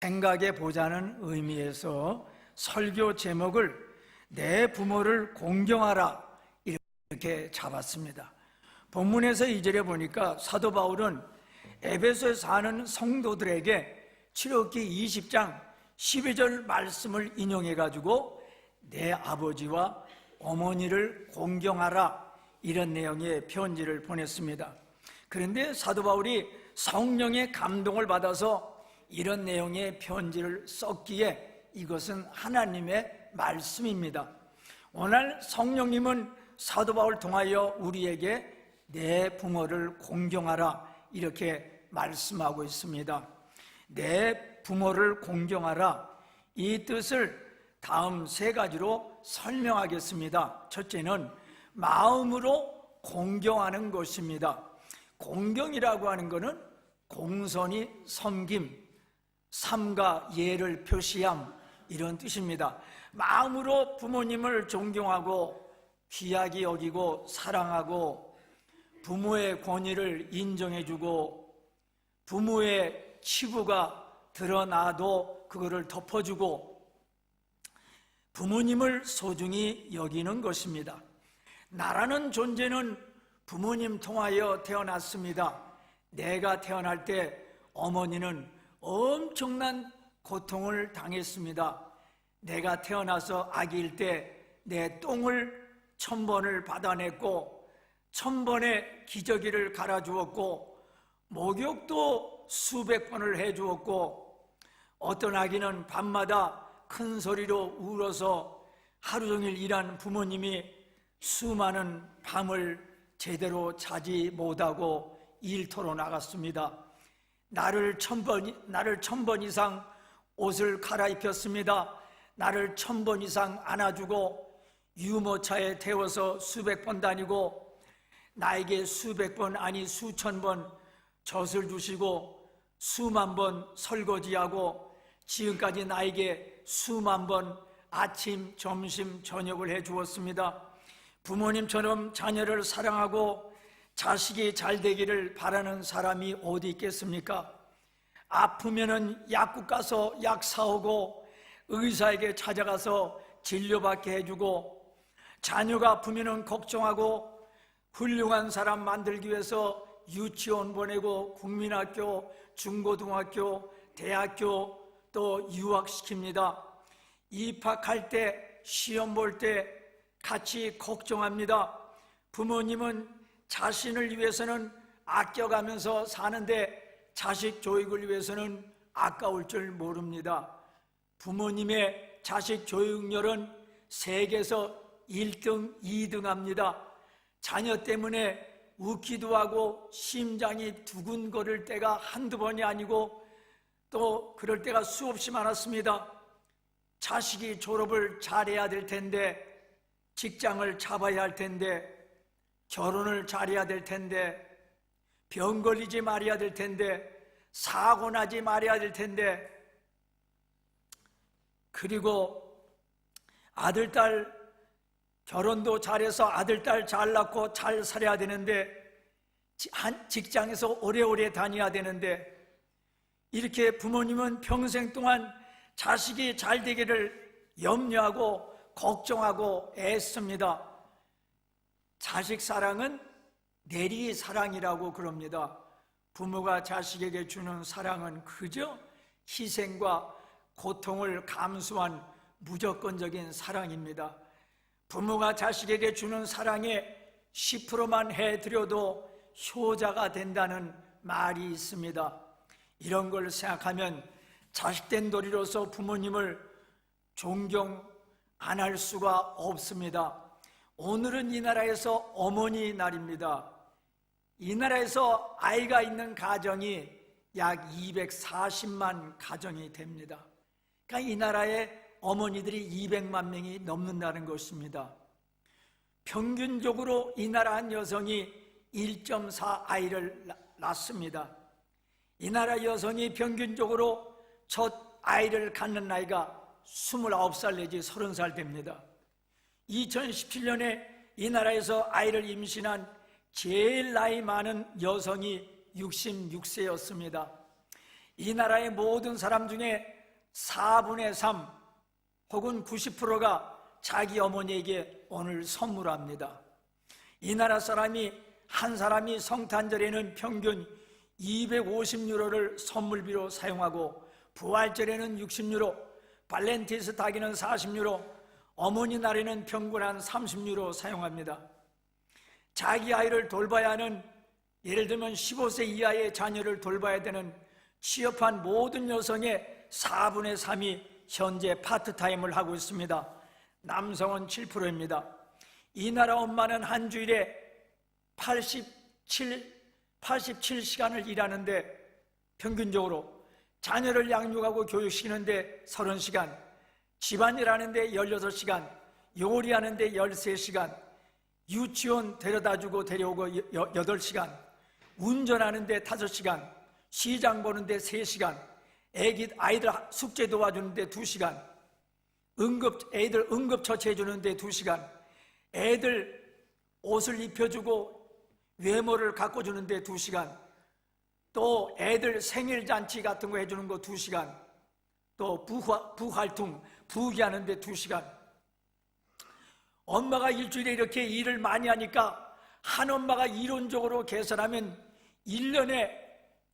생각해 보자는 의미에서 설교 제목을 내 부모를 공경하라 이렇게 잡았습니다. 본문에서 2절에 보니까 사도 바울은 에베소에 사는 성도들에게 출애굽기 20장 12절 말씀을 인용해 가지고 내 아버지와 어머니를 공경하라 이런 내용의 편지를 보냈습니다. 그런데 사도 바울이 성령의 감동을 받아서 이런 내용의 편지를 썼기에 이것은 하나님의 말씀입니다. 오늘 성령님은 사도 바울 통하여 우리에게 내 부모를 공경하라 이렇게 말씀하고 있습니다. 내 부모를 공경하라, 이 뜻을 다음 세 가지로 설명하겠습니다. 첫째는 마음으로 공경하는 것입니다. 공경이라고 하는 것은 공손히 섬김, 삶과 예를 표시함 이런 뜻입니다. 마음으로 부모님을 존경하고 귀하게 여기고 사랑하고 부모의 권위를 인정해주고 부모의 치부가 드러나도 그거를 덮어주고 부모님을 소중히 여기는 것입니다. 나라는 존재는 부모님 통하여 태어났습니다. 내가 태어날 때 어머니는 엄청난 고통을 당했습니다. 내가 태어나서 아기일 때 내 똥을 1000번을 받아냈고 1000번의 기저귀를 갈아주었고 목욕도 수백 번을 해주었고 어떤 아기는 밤마다 큰 소리로 울어서 하루 종일 일한 부모님이 수많은 밤을 제대로 자지 못하고 일터로 나갔습니다. 나를 1000번 이상 옷을 갈아입혔습니다. 나를 1000번 이상 안아주고 유모차에 태워서 수백 번 다니고 나에게 수백 번 아니 수천 번 젖을 주시고 수만 번 설거지하고 지금까지 나에게 수만 번 아침, 점심, 저녁을 해주었습니다. 부모님처럼 자녀를 사랑하고 자식이 잘 되기를 바라는 사람이 어디 있겠습니까? 아프면은 약국 가서 약 사오고 의사에게 찾아가서 진료받게 해주고 자녀가 아프면은 걱정하고 훌륭한 사람 만들기 위해서 유치원 보내고 국민학교, 중고등학교, 대학교 또 유학시킵니다. 입학할 때, 시험 볼 때 같이 걱정합니다. 부모님은 자신을 위해서는 아껴가면서 사는데 자식 교육을 위해서는 아까울 줄 모릅니다. 부모님의 자식 교육열은 세계에서 1등, 2등 합니다. 자녀 때문에 웃기도 하고 심장이 두근거릴 때가 한두 번이 아니고 또 그럴 때가 수없이 많았습니다. 자식이 졸업을 잘해야 될 텐데 직장을 잡아야 할 텐데 결혼을 잘해야 될 텐데 병 걸리지 말아야 될 텐데 사고 나지 말아야 될 텐데 그리고 아들, 딸 결혼도 잘해서 아들, 딸 잘 낳고 잘 살아야 되는데 한 직장에서 오래오래 다녀야 되는데 이렇게 부모님은 평생 동안 자식이 잘 되기를 염려하고 걱정하고 애씁니다. 자식 사랑은 내리 사랑이라고 그럽니다. 부모가 자식에게 주는 사랑은 그저 희생과 고통을 감수한 무조건적인 사랑입니다. 부모가 자식에게 주는 사랑의 10%만 해드려도 효자가 된다는 말이 있습니다. 이런 걸 생각하면 자식된 도리로서 부모님을 존경 안 할 수가 없습니다. 오늘은 이 나라에서 어머니 날입니다. 이 나라에서 아이가 있는 가정이 약 240만 가정이 됩니다. 그러니까 이 나라에 어머니들이 200만 명이 넘는다는 것입니다. 평균적으로 이 나라 한 여성이 1.4 아이를 낳습니다. 이 나라 여성이 평균적으로 첫 아이를 갖는 나이가 29살 내지 30살 됩니다. 2017년에 이 나라에서 아이를 임신한 제일 나이 많은 여성이 66세였습니다. 이 나라의 모든 사람 중에 4분의 3 혹은 90%가 자기 어머니에게 오늘 선물합니다. 이 나라 사람이 한 사람이 성탄절에는 평균 250유로를 선물비로 사용하고 부활절에는 60유로, 발렌티스 타기는 40유로, 어머니 날에는 평균 한 30유로 사용합니다. 자기 아이를 돌봐야 하는, 예를 들면 15세 이하의 자녀를 돌봐야 되는 취업한 모든 여성의 4분의 3이 현재 파트타임을 하고 있습니다. 남성은 7%입니다. 이 나라 엄마는 한 주일에 87시간을 일하는데 평균적으로 자녀를 양육하고 교육시키는데 30시간, 집안일 하는데 16시간, 요리하는데 13시간, 유치원 데려다주고 데려오고 8시간, 운전하는데 5시간, 시장 보는데 3시간, 아이들 숙제 도와주는데 2시간, 애들 응급처치 해주는데 2시간, 애들 옷을 입혀주고 외모를 가꿔주는데 2시간, 또 애들 생일잔치 같은 거 해주는 거 2시간, 또 부활동, 부기하는데 2시간. 엄마가 일주일에 이렇게 일을 많이 하니까 한 엄마가 이론적으로 계산하면 1년에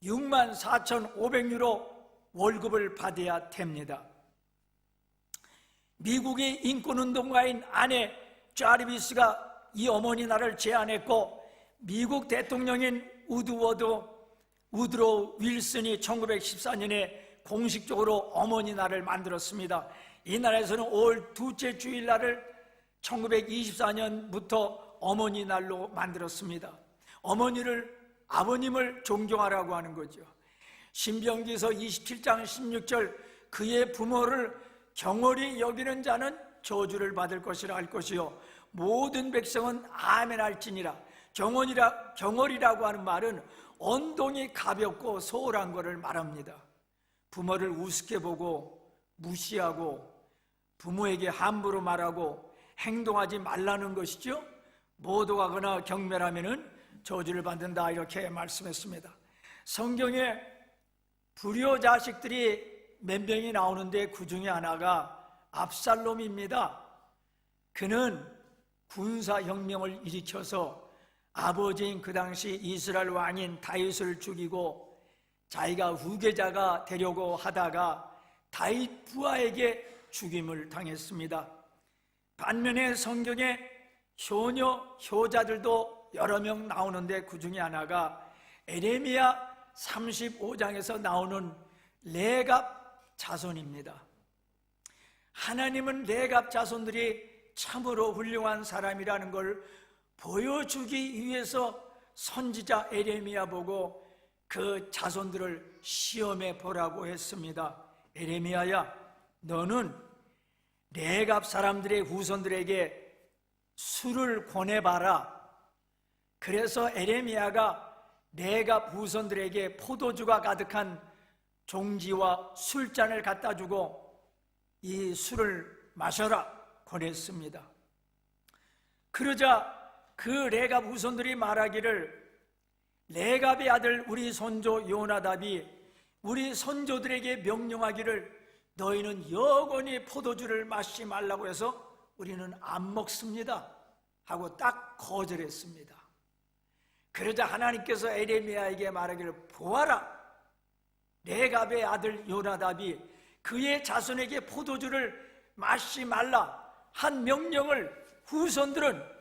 64,500유로 월급을 받아야 됩니다. 미국의 인권운동가인 아내 자르비스가 이 어머니 날을 제안했고, 미국 대통령인 우드로 윌슨이 1914년에 공식적으로 어머니 날을 만들었습니다. 이 나라에서는 5월 둘째 주일날을 1924년부터 어머니 날로 만들었습니다. 아버님을 존경하라고 하는 거죠. 신명기서 27장 16절, 그의 부모를 경홀히 여기는 자는 저주를 받을 것이라 할 것이요 모든 백성은 아멘 할지니라. 경홀이라고 하는 말은 언동이 가볍고 소홀한 것을 말합니다. 부모를 우습게 보고 무시하고 부모에게 함부로 말하고 행동하지 말라는 것이죠. 모독하거나 경멸하면은 저주를 받는다, 이렇게 말씀했습니다. 성경에 불효 자식들이 몇 명이 나오는데 그 중에 하나가 압살롬입니다. 그는 군사혁명을 일으켜서 아버지인 그 당시 이스라엘 왕인 다윗을 죽이고 자기가 후계자가 되려고 하다가 다윗 부하에게 죽임을 당했습니다. 반면에 성경에 효자들도 여러 명 나오는데 그 중에 하나가 에레미야 35장에서 나오는 레갑 자손입니다. 하나님은 레갑 자손들이 참으로 훌륭한 사람이라는 걸 보여주기 위해서 선지자 에레미야 보고 그 자손들을 시험해 보라고 했습니다. 에레미야야, 너는 레갑 사람들의 후손들에게 술을 권해봐라. 그래서 에레미야가 레갑 후손들에게 포도주가 가득한 종지와 술잔을 갖다 주고 이 술을 마셔라 권했습니다. 그러자 그 레갑 후손들이 말하기를, 레갑의 아들 우리 손조 요나답이 우리 선조들에게 명령하기를 너희는 영원히 포도주를 마시지 말라고 해서 우리는 안 먹습니다 하고 딱 거절했습니다. 그러자 하나님께서 에레미야에게 말하기를, 보아라, 레갑의 아들 요나답이 그의 자손에게 포도주를 마시지 말라 한 명령을 후손들은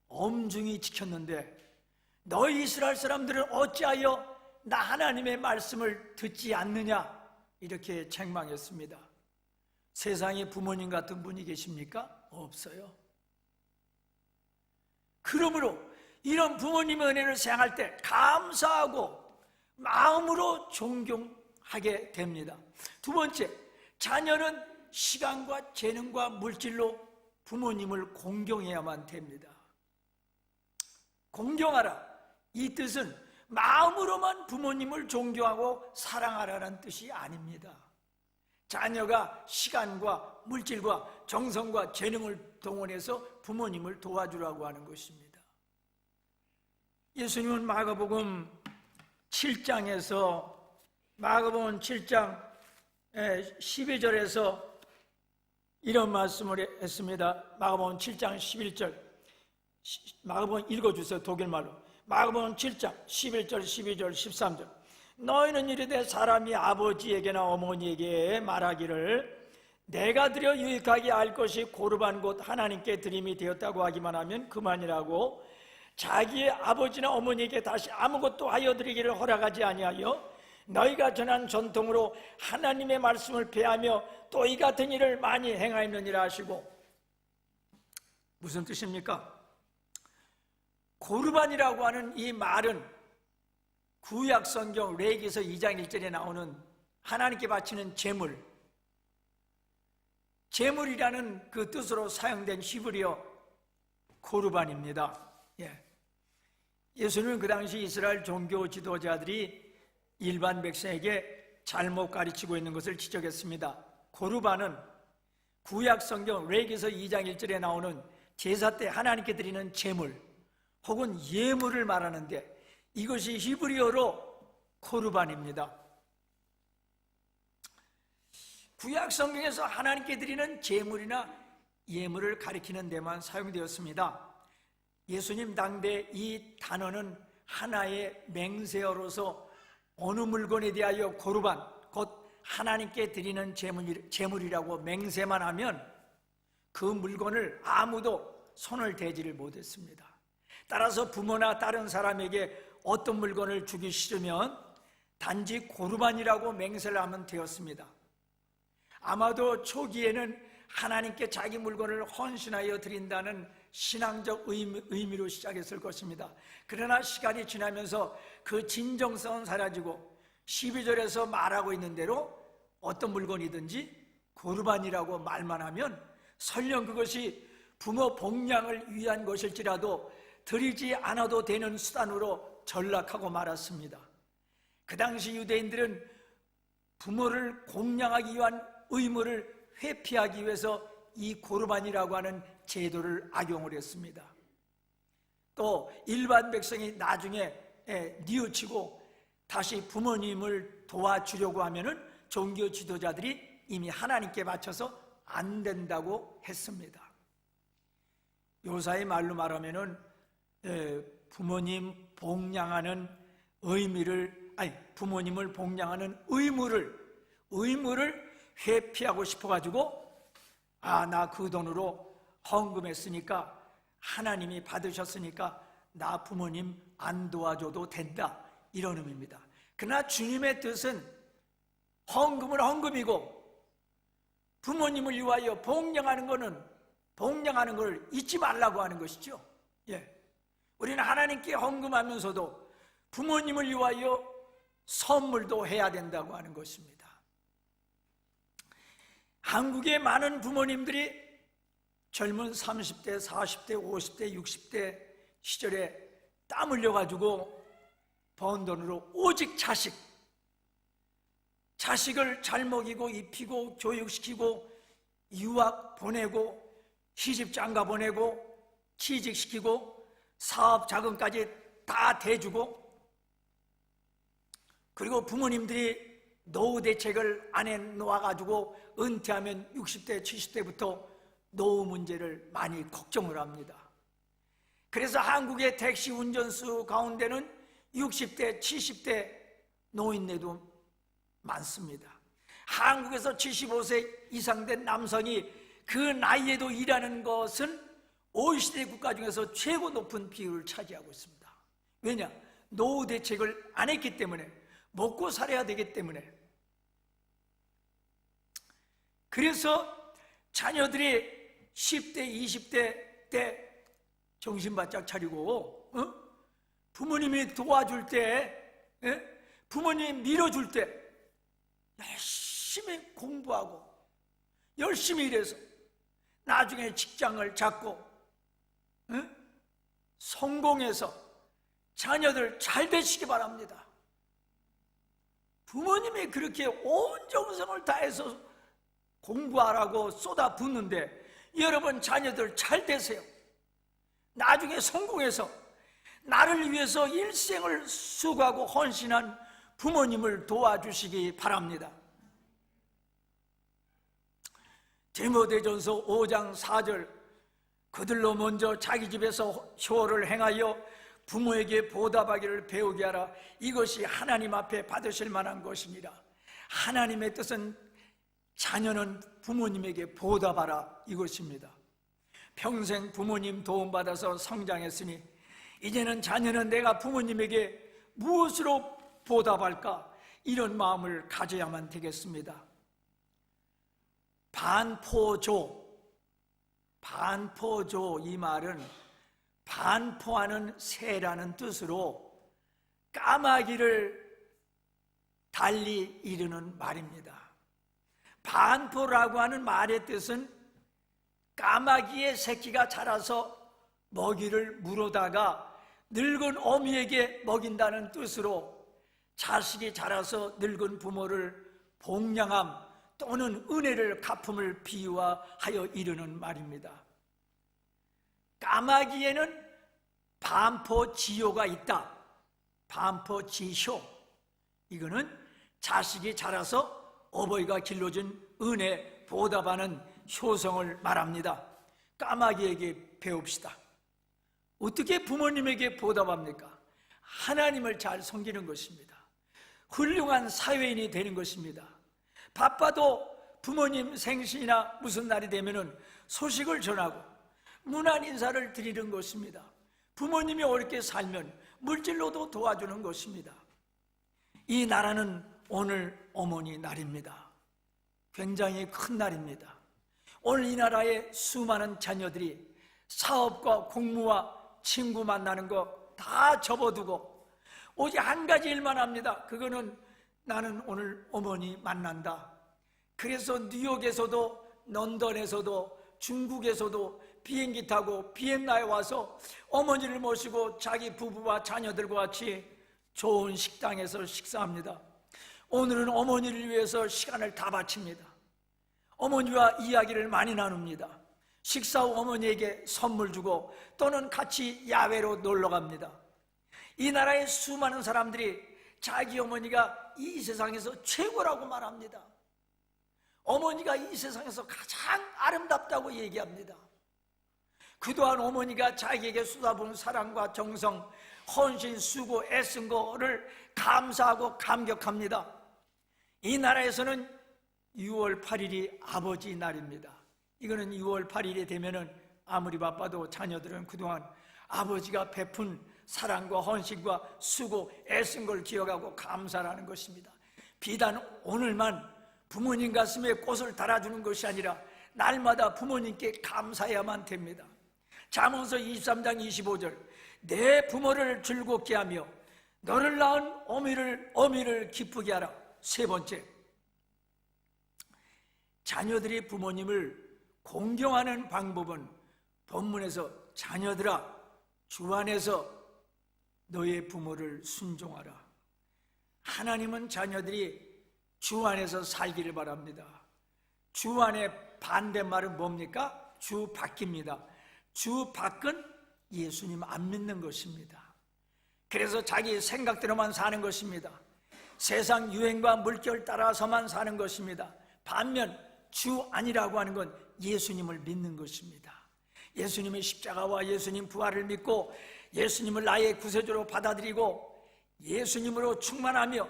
엄중히 지켰는데 너희 이스라엘 사람들은 어찌하여 나 하나님의 말씀을 듣지 않느냐, 이렇게 책망했습니다. 세상에 부모님 같은 분이 계십니까? 없어요. 그러므로 이런 부모님의 은혜를 생각할 때 감사하고 마음으로 존경하게 됩니다. 두 번째, 자녀는 시간과 재능과 물질로 부모님을 공경해야만 됩니다. 공경하라, 이 뜻은 마음으로만 부모님을 존경하고 사랑하라는 뜻이 아닙니다. 자녀가 시간과 물질과 정성과 재능을 동원해서 부모님을 도와주라고 하는 것입니다. 예수님은 마가복음 7장에서 마가복음 7장 12절에서 이런 말씀을 했습니다. 마가복음 7장 11절, 마가복음 읽어주세요. 독일말로. 마가복음 7장 11절, 12절, 13절. 너희는 이르되 사람이 아버지에게나 어머니에게 말하기를 내가 드려 유익하게 알 것이 고르반 곧 하나님께 드림이 되었다고 하기만 하면 그만이라고 자기의 아버지나 어머니에게 다시 아무것도 하여 드리기를 허락하지 아니하여 너희가 전한 전통으로 하나님의 말씀을 폐하며 또 이 같은 일을 많이 행하였느니라 하시고. 무슨 뜻입니까? 고르반이라고 하는 이 말은 구약 성경 레위기서 2장 1절에 나오는 하나님께 바치는 제물이라는 그 뜻으로 사용된 히브리어 고르반입니다. 예수님은 그 당시 이스라엘 종교 지도자들이 일반 백성에게 잘못 가르치고 있는 것을 지적했습니다. 고르반은 구약 성경 레위기서 2장 1절에 나오는 제사 때 하나님께 드리는 제물 혹은 예물을 말하는데 이것이 히브리어로 고르반입니다. 구약 성경에서 하나님께 드리는 제물이나 예물을 가리키는 데만 사용되었습니다. 예수님 당대 이 단어는 하나의 맹세어로서 어느 물건에 대하여 고르반, 곧 하나님께 드리는 제물이라고 맹세만 하면 그 물건을 아무도 손을 대지를 못했습니다. 따라서 부모나 다른 사람에게 어떤 물건을 주기 싫으면 단지 고르반이라고 맹세를 하면 되었습니다. 아마도 초기에는 하나님께 자기 물건을 헌신하여 드린다는 신앙적 의미로 시작했을 것입니다. 그러나 시간이 지나면서 그 진정성은 사라지고 12절에서 말하고 있는 대로 어떤 물건이든지 고르반이라고 말만 하면 설령 그것이 부모 복양을 위한 것일지라도 드리지 않아도 되는 수단으로 전락하고 말았습니다. 그 당시 유대인들은 부모를 공양하기 위한 의무를 회피하기 위해서 이 고르반이라고 하는 제도를 악용을 했습니다. 또 일반 백성이 나중에 뉘우치고 다시 부모님을 도와주려고 하면은 종교 지도자들이 이미 하나님께 바쳐서 안 된다고 했습니다. 요사의 말로 말하면은 부모님 복양하는 부모님을 복양하는 의무를 회피하고 싶어가지고 나 그 돈으로 헌금했으니까 하나님이 받으셨으니까 나 부모님 안 도와줘도 된다, 이런 의미입니다. 그러나 주님의 뜻은 헌금은 헌금이고 부모님을 위하여 복양하는 걸 잊지 말라고 하는 것이죠. 우리는 하나님께 헌금하면서도 부모님을 위하여 선물도 해야 된다고 하는 것입니다. 한국의 많은 부모님들이 젊은 30대, 40대, 50대, 60대 시절에 땀 흘려가지고 번 돈으로 오직 자식을 잘 먹이고 입히고 교육시키고 유학 보내고 시집장가 보내고 취직시키고 사업 자금까지 다 대주고, 그리고 부모님들이 노후 대책을 안 해놓아가지고 은퇴하면 60대, 70대부터 노후 문제를 많이 걱정을 합니다. 그래서 한국의 택시 운전수 가운데는 60대, 70대 노인네도 많습니다. 한국에서 75세 이상 된 남성이 그 나이에도 일하는 것은 OECD 국가 중에서 최고 높은 비율을 차지하고 있습니다. 왜냐? 노후 대책을 안 했기 때문에, 먹고 살아야 되기 때문에. 그래서 자녀들이 10대, 20대 때 정신 바짝 차리고 부모님이 도와줄 때, 부모님이 밀어줄 때 열심히 공부하고 열심히 일해서 나중에 직장을 잡고 성공해서 자녀들 잘 되시기 바랍니다. 부모님이 그렇게 온 정성을 다해서 공부하라고 쏟아붓는데 여러분 자녀들 잘 되세요. 나중에 성공해서 나를 위해서 일생을 수고하고 헌신한 부모님을 도와주시기 바랍니다. 디모데전서 5장 4절, 그들로 먼저 자기 집에서 효를 행하여 부모에게 보답하기를 배우게 하라. 이것이 하나님 앞에 받으실 만한 것이니라. 하나님의 뜻은 자녀는 부모님에게 보답하라, 이것입니다. 평생 부모님 도움받아서 성장했으니 이제는 자녀는 내가 부모님에게 무엇으로 보답할까, 이런 마음을 가져야만 되겠습니다. 반포조, 이 말은 반포하는 새라는 뜻으로 까마귀를 달리 이르는 말입니다. 반포라고 하는 말의 뜻은 까마귀의 새끼가 자라서 먹이를 물어다가 늙은 어미에게 먹인다는 뜻으로 자식이 자라서 늙은 부모를 복양함 또는 은혜를 갚음을 비유하여 이르는 말입니다. 까마귀에는 반포지효가 있다. 반포지효, 이거는 자식이 자라서 어버이가 길러준 은혜 보답하는 효성을 말합니다. 까마귀에게 배웁시다. 어떻게 부모님에게 보답합니까? 하나님을 잘 섬기는 것입니다. 훌륭한 사회인이 되는 것입니다. 바빠도 부모님 생신이나 무슨 날이 되면 소식을 전하고 문안 인사를 드리는 것입니다. 부모님이 어렵게 살면 물질로도 도와주는 것입니다. 이 나라는 오늘 어머니 날입니다. 굉장히 큰 날입니다. 오늘 이 나라의 수많은 자녀들이 사업과 공무와 친구 만나는 거 다 접어두고 오직 한 가지 일만 합니다. 그거는 나는 오늘 어머니 만난다. 그래서 뉴욕에서도 런던에서도 중국에서도 비행기 타고 비엔나에 와서 어머니를 모시고 자기 부부와 자녀들과 같이 좋은 식당에서 식사합니다. 오늘은 어머니를 위해서 시간을 다 바칩니다. 어머니와 이야기를 많이 나눕니다. 식사 후 어머니에게 선물 주고 또는 같이 야외로 놀러 갑니다. 이 나라의 수많은 사람들이 자기 어머니가 이 세상에서 최고라고 말합니다. 어머니가 이 세상에서 가장 아름답다고 얘기합니다. 그동안 어머니가 자기에게 쏟아부은 사랑과 정성, 헌신, 수고, 애쓴 거를 감사하고 감격합니다. 이 나라에서는 6월 8일이 아버지 날입니다. 이거는 6월 8일이 되면은 아무리 바빠도 자녀들은 그동안 아버지가 베푼 사랑과 헌신과 수고, 애쓴 걸 기억하고 감사하는 것입니다. 비단 오늘만 부모님 가슴에 꽃을 달아주는 것이 아니라 날마다 부모님께 감사해야만 됩니다. 잠언서 23장 25절, 내 부모를 즐겁게 하며 너를 낳은 어미를 기쁘게 하라. 세 번째, 자녀들이 부모님을 공경하는 방법은 본문에서 자녀들아 주 안에서 너의 부모를 순종하라. 하나님은 자녀들이 주 안에서 살기를 바랍니다. 주 안에 반대말은 뭡니까? 주 밖입니다. 주 밖은 예수님 안 믿는 것입니다. 그래서 자기 생각대로만 사는 것입니다. 세상 유행과 물결 따라서만 사는 것입니다. 반면 주 안이라고 하는 건 예수님을 믿는 것입니다. 예수님의 십자가와 예수님 부활을 믿고 예수님을 나의 구세주로 받아들이고 예수님으로 충만하며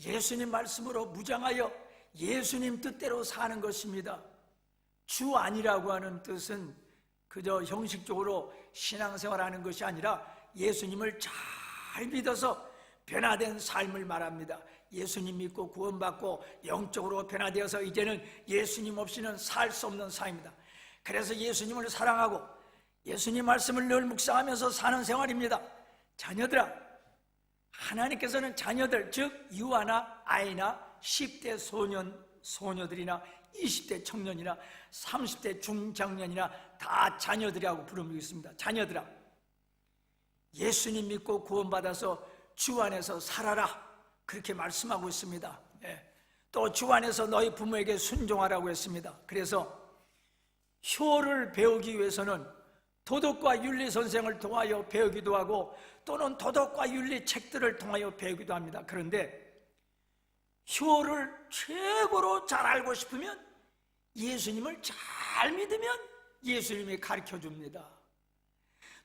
예수님 말씀으로 무장하여 예수님 뜻대로 사는 것입니다. 주 안이라고 하는 뜻은 그저 형식적으로 신앙생활하는 것이 아니라 예수님을 잘 믿어서 변화된 삶을 말합니다. 예수님 믿고 구원받고 영적으로 변화되어서 이제는 예수님 없이는 살 수 없는 삶입니다. 그래서 예수님을 사랑하고 예수님 말씀을 늘 묵상하면서 사는 생활입니다. 자녀들아, 하나님께서는 자녀들, 즉 유아나 아이나 10대 소녀들이나 20대 청년이나 30대 중장년이나 다 자녀들이라고 부르고 있습니다. 자녀들아, 예수님 믿고 구원받아서 주 안에서 살아라, 그렇게 말씀하고 있습니다. 또 주 안에서 너희 부모에게 순종하라고 했습니다. 그래서 효를 배우기 위해서는 도덕과 윤리 선생을 통하여 배우기도 하고 또는 도덕과 윤리 책들을 통하여 배우기도 합니다. 그런데 효를 최고로 잘 알고 싶으면 예수님을 잘 믿으면 예수님이 가르쳐 줍니다.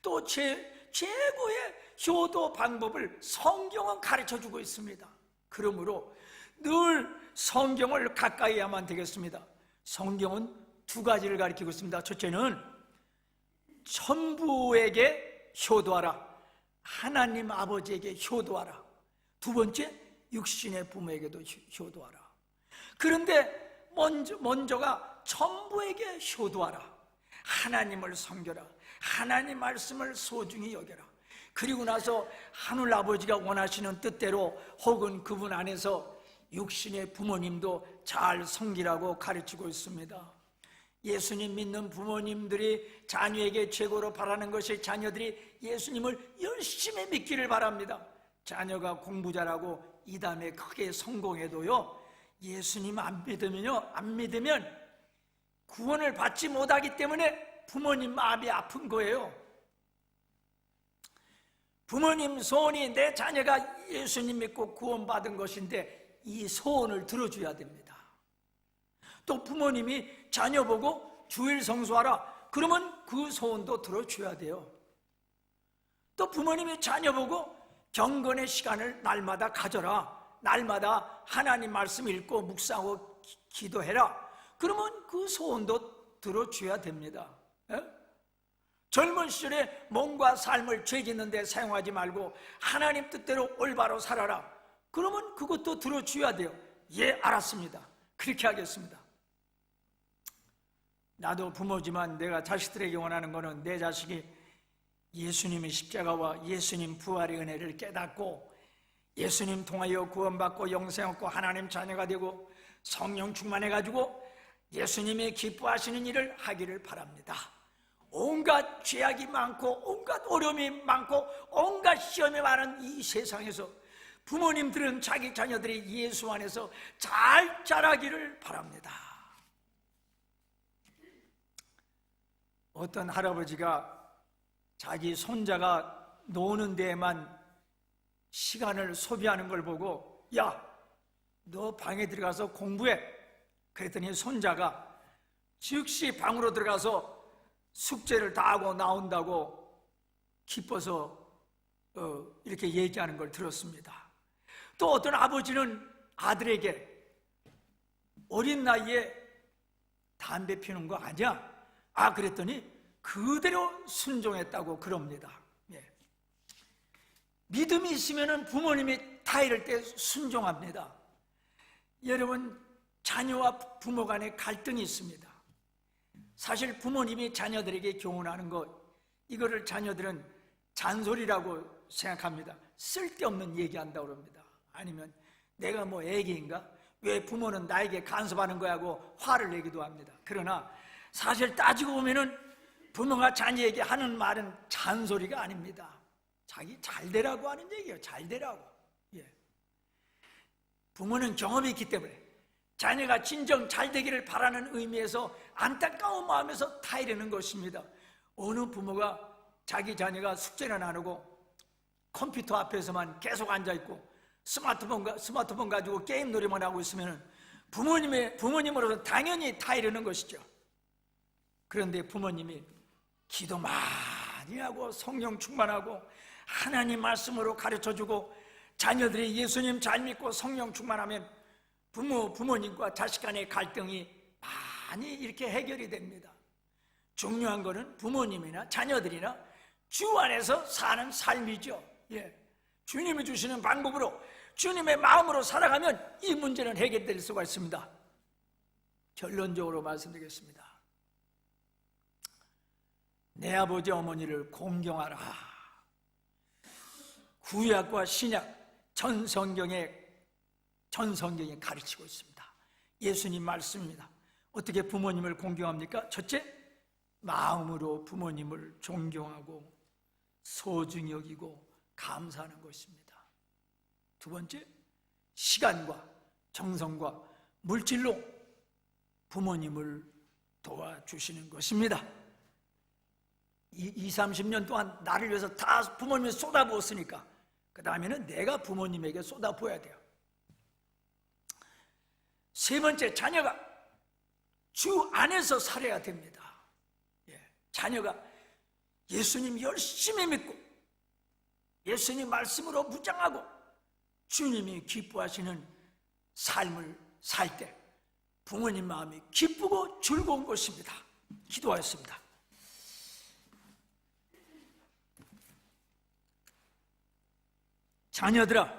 또 최고의 효도 방법을 성경은 가르쳐 주고 있습니다. 그러므로 늘 성경을 가까이 하면 되겠습니다. 성경은 두 가지를 가르치고 있습니다. 첫째는 천부에게 효도하라, 하나님 아버지에게 효도하라. 두 번째, 육신의 부모에게도 효도하라. 그런데 먼저가 천부에게 효도하라. 하나님을 섬겨라. 하나님 말씀을 소중히 여겨라. 그리고 나서 하늘 아버지가 원하시는 뜻대로 혹은 그분 안에서 육신의 부모님도 잘 섬기라고 가르치고 있습니다. 예수님 믿는 부모님들이 자녀에게 최고로 바라는 것이 자녀들이 예수님을 열심히 믿기를 바랍니다. 자녀가 공부 잘하고 이 다음에 크게 성공해도요, 예수님 안 믿으면 구원을 받지 못하기 때문에 부모님 마음이 아픈 거예요. 부모님 소원이 내 자녀가 예수님 믿고 구원받은 것인데 이 소원을 들어줘야 됩니다. 또 부모님이 자녀 보고 주일 성수하라 그러면 그 소원도 들어줘야 돼요. 또 부모님이 자녀 보고 경건의 시간을 날마다 가져라, 날마다 하나님 말씀 읽고 묵상하고 기도해라 그러면 그 소원도 들어줘야 됩니다. 젊은 시절에 몸과 삶을 죄 짓는 데 사용하지 말고 하나님 뜻대로 올바로 살아라 그러면 그것도 들어줘야 돼요. 예, 알았습니다. 그렇게 하겠습니다. 나도 부모지만 내가 자식들에게 원하는 것은 내 자식이 예수님의 십자가와 예수님 부활의 은혜를 깨닫고 예수님 통하여 구원받고 영생 얻고 하나님 자녀가 되고 성령 충만해가지고 예수님이 기뻐하시는 일을 하기를 바랍니다. 온갖 죄악이 많고 온갖 어려움이 많고 온갖 시험이 많은 이 세상에서 부모님들은 자기 자녀들이 예수 안에서 잘 자라기를 바랍니다. 어떤 할아버지가 자기 손자가 노는 데에만 시간을 소비하는 걸 보고 야, 너 방에 들어가서 공부해. 그랬더니 손자가 즉시 방으로 들어가서 숙제를 다 하고 나온다고 기뻐서 이렇게 얘기하는 걸 들었습니다. 또 어떤 아버지는 아들에게 어린 나이에 담배 피우는 거 아니야? 아, 그랬더니 그대로 순종했다고 그럽니다. 예. 믿음이 있으면 부모님이 다 이럴 때 순종합니다. 여러분, 자녀와 부모 간에 갈등이 있습니다. 사실 부모님이 자녀들에게 교훈하는 것, 이거를 자녀들은 잔소리라고 생각합니다. 쓸데없는 얘기한다고 그럽니다. 아니면 내가 뭐 애기인가? 왜 부모는 나에게 간섭하는 거야 하고 화를 내기도 합니다. 그러나 사실 따지고 보면은 부모가 자녀에게 하는 말은 잔소리가 아닙니다. 자기 잘 되라고 하는 얘기예요. 잘 되라고. 예. 부모는 경험이 있기 때문에 자녀가 진정 잘 되기를 바라는 의미에서 안타까운 마음에서 타이르는 것입니다. 어느 부모가 자기 자녀가 숙제는 안 하고 컴퓨터 앞에서만 계속 앉아있고 스마트폰 가지고 게임 놀이만 하고 있으면 부모님으로서 당연히 타이르는 것이죠. 그런데 부모님이 기도 많이 하고 성령 충만하고 하나님 말씀으로 가르쳐주고 자녀들이 예수님 잘 믿고 성령 충만하면 부모님과 자식 간의 갈등이 많이 이렇게 해결이 됩니다. 중요한 것은 부모님이나 자녀들이나 주 안에서 사는 삶이죠. 예. 주님이 주시는 방법으로 주님의 마음으로 살아가면 이 문제는 해결될 수가 있습니다. 결론적으로 말씀드리겠습니다. 내 아버지 어머니를 공경하라. 구약과 신약 전 성경에 가르치고 있습니다. 예수님 말씀입니다. 어떻게 부모님을 공경합니까? 첫째, 마음으로 부모님을 존경하고 소중히 여기고 감사하는 것입니다. 두 번째, 시간과 정성과 물질로 부모님을 도와주시는 것입니다. 30년 동안 나를 위해서 다 부모님이 쏟아부었으니까 그 다음에는 내가 부모님에게 쏟아부어야 돼요. 세 번째, 자녀가 주 안에서 살아야 됩니다. 자녀가 예수님 열심히 믿고 예수님 말씀으로 무장하고 주님이 기뻐하시는 삶을 살 때 부모님 마음이 기쁘고 즐거운 것입니다. 기도하였습니다. 자녀들아,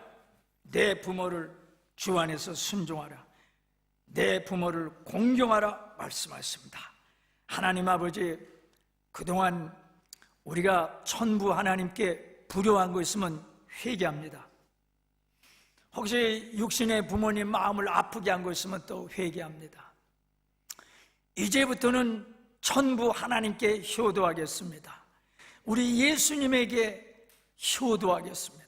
내 부모를 주 안에서 순종하라, 내 부모를 공경하라 말씀하셨습니다. 하나님 아버지, 그동안 우리가 천부 하나님께 불효한 거 있으면 회개합니다. 혹시 육신의 부모님 마음을 아프게 한 거 있으면 또 회개합니다. 이제부터는 천부 하나님께 효도하겠습니다. 우리 예수님에게 효도하겠습니다.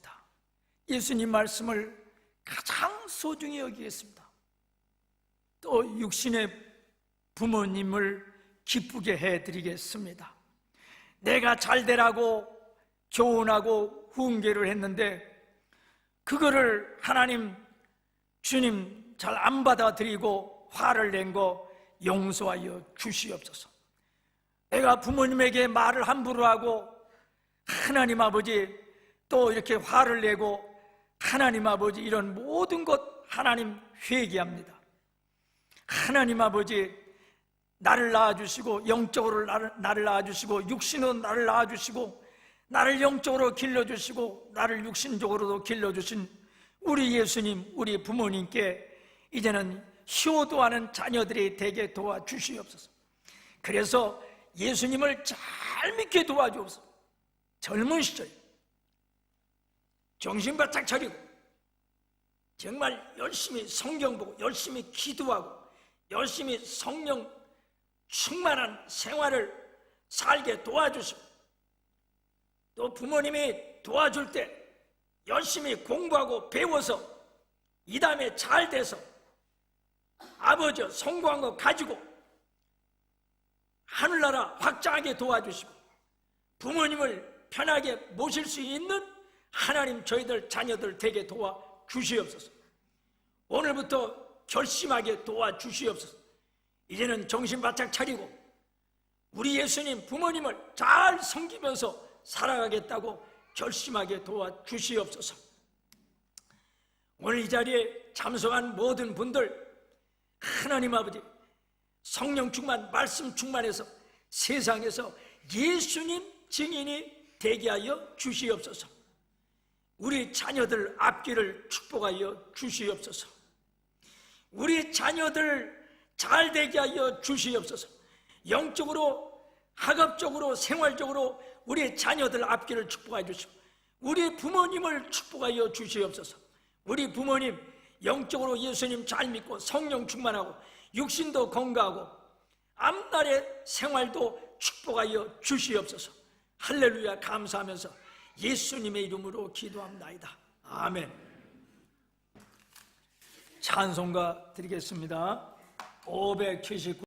예수님 말씀을 가장 소중히 여기겠습니다. 또 육신의 부모님을 기쁘게 해드리겠습니다. 내가 잘되라고 교훈하고 훈계를 했는데 그거를 하나님 주님 잘 안 받아들이고 화를 낸 거 용서하여 주시옵소서. 내가 부모님에게 말을 함부로 하고 하나님 아버지 또 이렇게 화를 내고 하나님 아버지 이런 모든 것 하나님 회개합니다. 하나님 아버지 나를 낳아주시고 영적으로 나를 낳아주시고 육신으로 나를 낳아주시고 나를 영적으로 길러주시고 나를 육신적으로도 길러주신 우리 예수님, 우리 부모님께 이제는 효도하는 자녀들이 되게 도와주시옵소서. 그래서 예수님을 잘 믿게 도와주옵소서. 젊은 시절 정신 바짝 차리고 정말 열심히 성경 보고 열심히 기도하고 열심히 성령 충만한 생활을 살게 도와주시고 또 부모님이 도와줄 때 열심히 공부하고 배워서 이 다음에 잘 돼서 아버지 성공한 거 가지고 하늘나라 확장하게 도와주시고 부모님을 편하게 모실 수 있는 하나님 저희들 자녀들 되게 도와주시옵소서. 오늘부터 결심하게 도와주시옵소서. 이제는 정신 바짝 차리고 우리 예수님 부모님을 잘 섬기면서 살아가겠다고 결심하게 도와주시옵소서. 오늘 이 자리에 참석한 모든 분들 하나님 아버지 성령 충만 말씀 충만해서 세상에서 예수님 증인이 되게 하여 주시옵소서. 우리 자녀들 앞길을 축복하여 주시옵소서. 우리 자녀들 잘 되게 하여 주시옵소서. 영적으로 학업적으로 생활적으로 우리 자녀들 앞길을 축복하여 주시고 우리 부모님을 축복하여 주시옵소서. 우리 부모님 영적으로 예수님 잘 믿고 성령 충만하고 육신도 건강하고 앞날의 생활도 축복하여 주시옵소서. 할렐루야 감사하면서 예수님의 이름으로 기도합나이다. 아멘. 찬송가 드리겠습니다. 579